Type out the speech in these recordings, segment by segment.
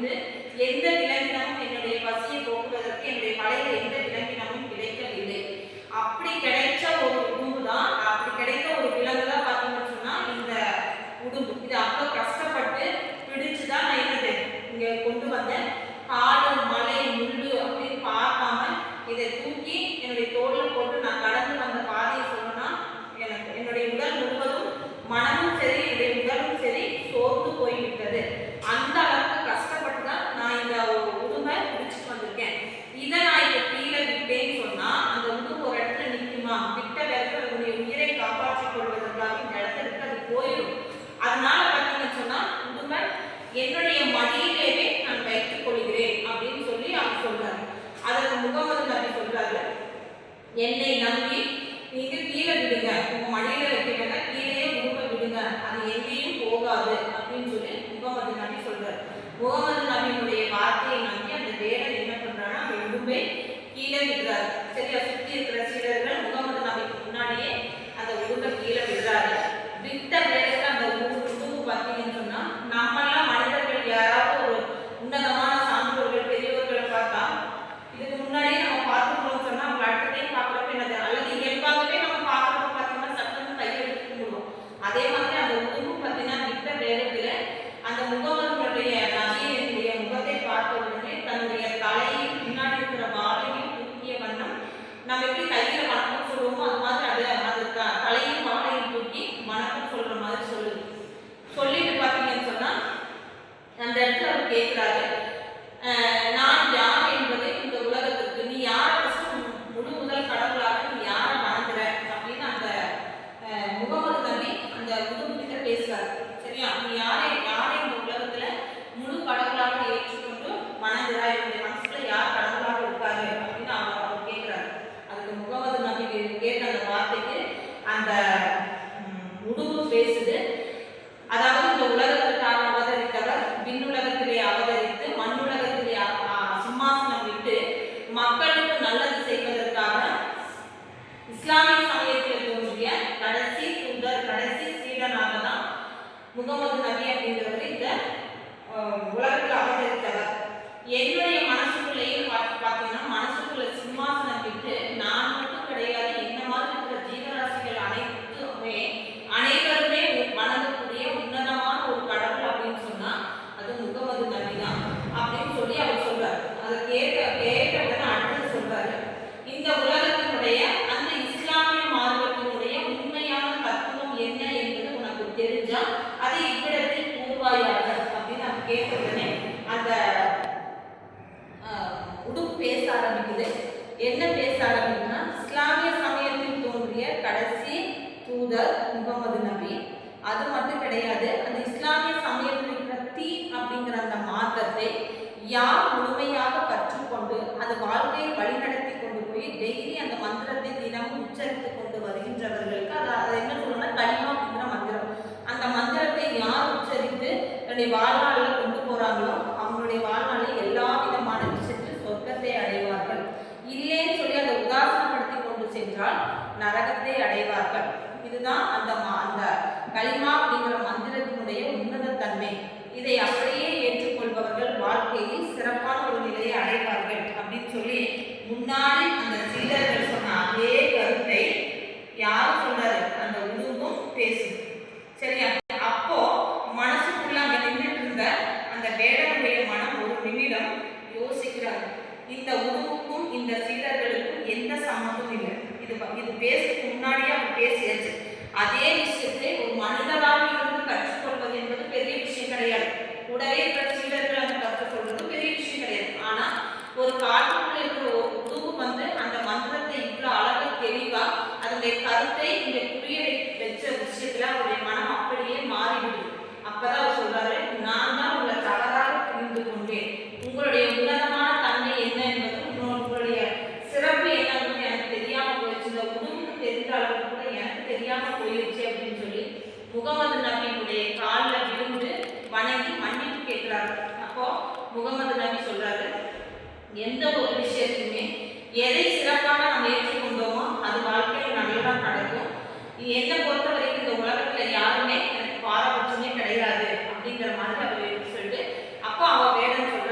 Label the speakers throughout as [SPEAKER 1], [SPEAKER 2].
[SPEAKER 1] இருந்து எந்த விலங்கினமும் என்னுடைய பசியை போக்குவதற்கு என்னுடைய மலையில் எந்த விலங்கினமும் கிடைக்கவில்லை. அப்படி கிடைச்ச ஒரு உடும்பு தான், அப்படி கிடைத்த ஒரு விலங்கு தான் பார்த்தீங்கன்னு சொன்னா இந்த உடும்பு. இது அவ்வளோ கஷ்டப்பட்டு பிடிச்சுதான் நான் என்னது இங்க கொண்டு வந்தேன். காடு மலை முள்ளு அப்படின்னு பார்க்காம இதை தூக்கி என்னுடைய தோல்ல போட்டு நான் கடந்து வந்த பாதையை சொல்லணும்னா எனக்கு என்னுடைய உடல் முழுவதும் மனமும் சரி என்னுடைய உடலும் சரி சோர்ந்து போய்விட்டது. அந்த அளவுக்கு கஷ்டப்பட்டு தான் நான் இந்த உடும்பை பிடிச்சிட்டு வந்திருக்கேன். இதை நான் இதை கீழே விட்டேன்னு சொன்னா அந்த உடும்பு ஒரு இடத்துல நிற்குமா? விட்ட இடத்துல அதனுடைய உயிரை காப்பாற்றிக் கொள்வதற்காக இந்த இடத்த விட்டு அது போயிடும். அதனால பார்த்தீங்கன்னு சொன்னா உடும்பை என்னுடைய மடியிலேயே நான் வைத்துக் கொள்கிறேன் அப்படின்னு சொல்லி அவர் சொல்றாரு. அதற்கு முகமது நபி சொல்றாரு, என்னை நம்பி நீங்க கீழே விடுங்க, உங்க மடியில வைக்கிறீங்க, கீழே உடுப்ப விடுங்க, அது எங்கேயும் போகாது அப்படின்னு சொல்லி முகமது நபி சொல்றாரு. முகமது நபியினுடைய வார்த்தையை நம்பி அந்த வேடன் என்ன பண்றான்னா அந்த உடுப்பை கீழே விடுறாரு. சரியா? சுத்தி இருக்கிற சீடர்கள் முகமது நபிக்கு முன்னாடியே அந்த உடுப்பை கீழே விடுறாரு. விட்ட வேடத்துல அந்த உடுப்பு பார்த்தீங்கன்னு சொன்னா நம்மெல்லாம் மனிதர்கள் யாராவது ஒரு உன்னதமான சான்றோர்கள் பெரியவர்களை பார்த்தா இதுக்கு முன்னாடியே நம்ம பார்த்துக்கணும்னு சொன்னா அவங்க அடுத்த டைம் பார்க்குறப்ப என்னது அல்லது இயல்பாகவே நம்ம பார்க்குறப்ப பார்த்தீங்கன்னா சட்டம் கையெழுத்து முடியும். அதே மாதிரி அந்த உடும்பு பார்த்தீங்கன்னா விட்ட வேடத்துல அந்த முகமதுடைய நபியினுடைய முகத்தை பார்த்த உடனே தன்னுடைய தலையும் பின்னாடி இருக்கிற வாழையும் தூக்கிய வண்ணம் நம்ம எப்படி கையில வணக்கம் சொல்லுவோமோ அது மாதிரி அது தலையும் வாழையும் தூக்கி வணக்கம் சொல்ற மாதிரி சொல்லுது. சொல்லிட்டு பார்த்தீங்கன்னு சொன்னா அந்த இடத்துல அவர் கேட்கிறாரு, நான் யார் என்பதை இந்த உலகத்துக்கு நீ யாரை முழு முதல் கடவுளாக நீ யாரை வணங்குற அப்படின்னு அந்த முகமது நபி அந்த உடும்புகிட்ட பேசுறாரு. சரியா? நீ யாரை இந்த உலகத்துல முழு கடவுளாக ஏற்றுக்கொண்டு வணங்குறா, என்னுடைய மனசுல யார் கடவுளாக இருக்காரு அப்படின்னு அவர் கேட்கிறாரு. அதுக்கு முகமது நபி கேட்ட அந்த வார்த்தைக்கு அந்த உடும்பு பேசுது, அதாவது இந்த உலகத்திற்காக அவதரித்தவர் விண்ணுலகத்திலே அவதரித்து மண்ணுலகத்திலே சிம்மாசனம் விட்டு மக்களுக்கு நல்லது செய்வதற்காக இஸ்லாமிய சமயத்தில் தோன்றிய கடைசி தூதர் கடைசி சீடனாக தான் முகமது நபி அப்படிங்கிறவர் இந்த உலகத்தில் அவதரித்தவர். என்னுடைய மனசுக்குள்ளேயும் பார்த்தீங்கன்னா மனசுக்குள்ள சிம்மாசனம் விட்டு நான் மட்டும் கிடையாது, என்ன மாதிரி இருக்கிற ஜீவராசிகள் அனைவருமே வணங்கக்கூடிய உன்னதமான ஒரு கடவுள் அப்படின்னு சொன்னா அது முகமது நபி தான் அப்படின்னு சொல்லி அவர் சொல்றாரு. அதை கேட்ட உடனே அடுத்து சொல்றாரு, இந்த உலகத்தினுடைய அந்த இஸ்லாமிய மார்க்கத்தினுடைய உண்மையான தத்துவம் என்ன என்பது உனக்கு தெரிஞ்சா அதை இவ்விடத்தில் கூறுவாயாக அப்படின்னு அவர் கேட்ட உடனே அந்த உடுப்பு பேச ஆரம்பிக்குது. என்ன பேச ஆரம்பிக்குன்னா இஸ்லாமிய சமயத்தில் தோன்றிய கடைசி தூதர் முகமது நபி, அது மட்டும் கிடையாது, அந்த இஸ்லாமிய சமயத்தில் இருக்கிற தீன் அப்படிங்கிற அந்த மார்க்கத்தை யார் முழுமையாக கற்றுக்கொண்டு அது வாழ்க்கையை வழிநடத்தி கொண்டு போய் டெய்லி அந்த மந்திரத்தை தினமும் உச்சரித்து கொண்டு வருகின்றவர்களுக்கு அதை என்ன சொல்லணும்னா கலிமா அப்படிங்கிற மந்திரம். அந்த மந்திரத்தை யார் உச்சரித்து தன்னுடைய வாழ்நாளில் கொண்டு போறாங்களோ அவங்களுடைய வாழ்நாளில் எல்லா விதமான விஷயத்தில் சொர்க்கத்தை அடைவார்கள். இல்லைன்னு சொல்லி அதை உதாசனப்படுத்தி கொண்டு சென்றால் நரகத்தை அடைவார்கள். இதுதான் அந்த கலிமா அப்படிங்கிற மந்திரத்தினுடைய உன்னத தன்மை. இதை அப்படியே ஏற்றுக்கொள்பவர்கள் வாழ்க்கையில் சிறப்பான ஒரு நிலையை அடைவார்கள் அப்படின்னு சொல்லி முன்னாடி அந்த சீடர்கள் சொன்ன அதே கருத்தை யார் சொல்றாரு? அந்த உடும்பும் பேசும். சரியா? அப்போ மனசுக்குள்ள அங்க நின்றுட்டு இருந்த அந்த வேடனுடைய மனம் ஒரு நிமிடம் யோசிக்கிறார், இந்த உடும்புக்கும் இந்த சீடர்களுக்கும் எந்த சம்மந்தமும் இல்லை. இது பேசுறதுக்கு முன்னாடியே அவர் பேசியாச்சு. அதே விஷயத்தை ஒரு மனிதராக இருந்து கற்றுக்கொள்வது என்பது பெரிய விஷயம் கிடையாது. கூடவே இருக்கிற சீடர்கள் அந்த கற்றுக் சொல்றது பெரிய விஷயம் கிடையாது. ஆனா ஒரு காட்டுக்குள்ள இருக்கிற ஒரு உடும்பு அந்த மந்திரத்தை இவ்வளவு அழகா தெளிவா அதனுடைய கருத்தை இங்க புரிய வச்ச விஷயத்துல அவருடைய மனம் அப்படியே மாறிவிடுது. அப்பதான் அவர் சொல்றாரு, நான் தான் உங்களை தவறாக புரிந்து கொண்டேன், உங்களுடைய உன்னதமான தன்மை என்ன என்பது உங்களுடைய சிறப்பு என்ன எனக்கு தெரியாம போயிடுச்சு, இந்த உடும்புக்கு தெரிஞ்ச அளவுக்கு கூட எனக்கு தெரியாம போயிடுச்சு அப்படின்னு சொல்லி முகமது நபியினுடைய காலில் விழுந்து வணங்கி மன்னிப்பு கேட்கிறாரு. அப்போ முகமது நபி சொல்றாரு, எந்த ஒரு விஷயத்தையுமே எதை சிறப்பாக நம்ம ஏற்றுக்கொண்டோமோ அது வாழ்க்கையில் நல்லதா நடக்கும். என்னை பொறுத்த வரைக்கும் இந்த உலகத்துல யாருமே எனக்கு பாரபட்சமே கிடையாது அப்படிங்கிற மாதிரி அவர் சொல்லிட்டு அப்போ அவ வேடம் சொல்ற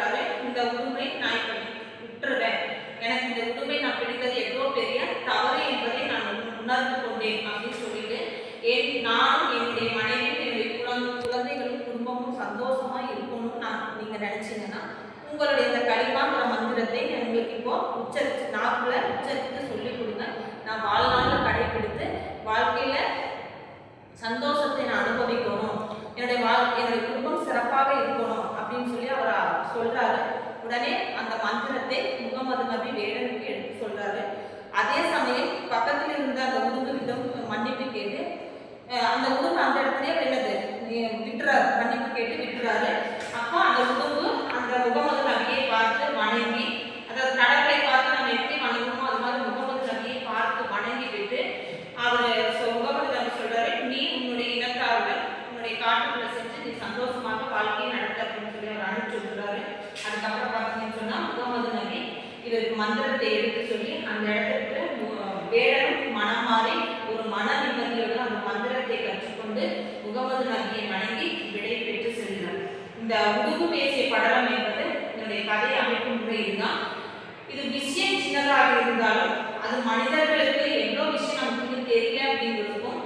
[SPEAKER 1] நீங்க நினைச்சீங்கன்னா உங்களுடைய இந்த களிமாங்கிற மந்திரத்தை உங்களுக்கு இப்போ உச்சரித்து நாக்குல உச்சரித்து சொல்லிக் கொடுங்க. நான் வாழ்நாள்ல கடைபிடித்து வாழ்க்கையில சந்தோஷத்தை நான் அனுபவிக்கணும், என்னுடைய குடும்பம் சிறப்பாக இருக்கணும் அப்படின்னு சொல்லி அவர் சொல்றாரு. உடனே அந்த மந்திரத்தை முகமது நபி வேடனுக்கு எடுத்து சொல்றாரு. அதே சமயம் பக்கத்தில் இருந்த அந்த உடும்பிடம் மன்னிப்பு கேட்டு அந்த உடும்பு அந்த இடத்துல என்னது விட்டுறாரு, மன்னிப்பு கேட்டு விட்டுறாரு. அப்போ அந்த உடும்பு அந்த முகமது நபியை பார்த்து வணங்கி, அதாவது கடவுளை பார்த்து நம்ம எப்படி வணங்கணுமோ அது மாதிரி முகமது நபியை பார்த்து வணங்கி விட்டு அவர் முகமது நபி சொல்றாரு, நீ உன்னுடைய இனத்தாருடன் உன்னுடைய காட்டுக்குள்ள செஞ்சு நீ சந்தோஷமாக வாழ்க்கையை நடத்த அப்படின்னு சொல்லி அவர் அனுப்பிச்சு விடுறாரு. அதுக்கப்புறம் பார்த்தீங்கன்னு சொன்னா முகமது நபி இவருக்கு மந்திரத்தை எடுத்து சொல்லி அந்த இடத்துக்கு வேடனும் மனம் மாறி ஒரு மன நிம்மதியோடு அந்த மந்திரத்தை கற்றுக்கொண்டு முகமது நபியை வணங்கி விடை பெற்று செல்கிறார். இந்த உடும்பு பேசிய படலம் என்பது என்னுடைய கதை அமைப்பு முறை இதுதான். இது விஷயம் சின்னதாக இருந்தாலும் அது மனிதர்களுக்கு எவ்வளோ விஷயம் நமக்கு தெரியல அப்படிங்கிறதுக்கும்